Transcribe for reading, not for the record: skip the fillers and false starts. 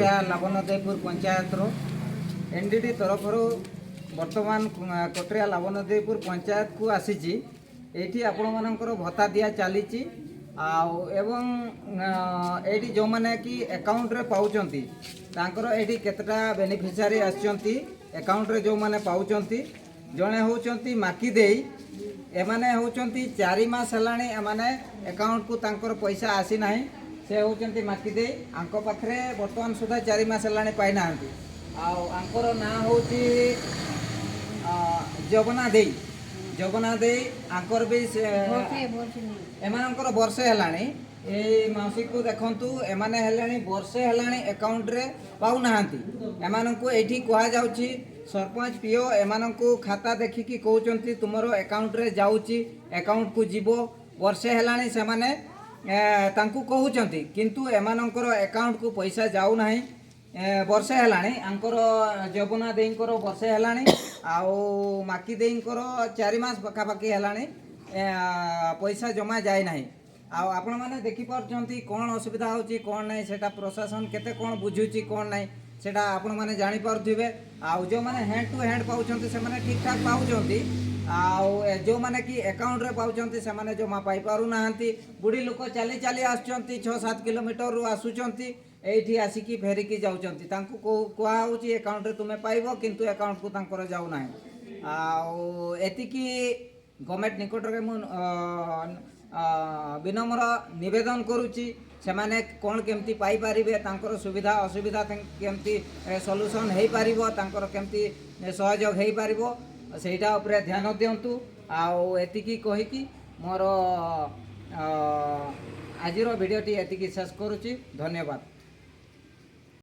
Kotaria लावनदेपुर panchayat Ndidi तरफ बर्तमान कोटरिया लावनदेपुर पंचायत को आसी एठी आपण मानकर भत्ता दिया चली एवं एठी जो माने कि अकाउंट रे पाउचंती तांकर एठी केतटा बेनिफिशियरी आछंती अकाउंट रे जो माने पाउचंती जणे होचंती माकी देई एमाने होचंती 4 मास हलाणी एमाने अकाउंट को तांकर पैसा आसी नाही से होचंती माकी देई आंको पाखरे वर्तमान सुधा 4 मास हलाणी पाई नांती आंकर ना होची जगना देई आंकर भी एमानकर वर्षे हलाणी ए मासी को देखंतु एमाने हलाणी वर्षे हलाणी अकाउंट रे पाउ नांती एमाननको एठी कोहा जाउची सरपंच पीओ एमाननको खाता देखिकी कहउचंती तुमरो अकाउंट रे जाउची अकाउंट को जीवो वर्षे हलाणी से माने तांकु कहउचंती किंतु एमानकर अकाउंट को पैसा जाउ नाही वर्षे हलाणी आंकर जमुना देईंकर वर्षे हलाणी आउ माकी देईंकर 4 मास पकापाकी हलाणी पैसा जमा जाए नाही आपण माने देखि परचंती कोन असुविधा होची कोन नाही सेटा प्रशासन केते कोन बुझुची कोन नाही सेटा आपण माने जानि परथिबे आउ जो माने हैंड टू हैंड पाउचंती से माने ठीक ठाक पाउचंती आउ जो माने कि अकाउंट रे पाउचंती से माने जमा पाई पारु नाहंती बुढ़ी लोक चली चली आसुचंती 6-7 किलोमीटर रु आसुचंती एठी आसिकी फेरिकी जाउचंती तांकु कोहा होची अकाउंट रे तुमे पाइबो किंतु अकाउंट को तांकर जाउ नाही आउ एतिकी गवर्नमेंट निकट रे मु विनम्र निवेदन करुच्ची से माने कौन केमती पाई पारिबे तांकर सुविधा असुविधा केमती सॉल्यूशन हेई पारिबो तांकर केमती सहयोग हेई पारिबो सेटा उपरे ध्यान दियंतु आउ एतिकी कहिकी मोर आजिर वीडियोटी एतिकी शेष करुच्ची धन्यवाद।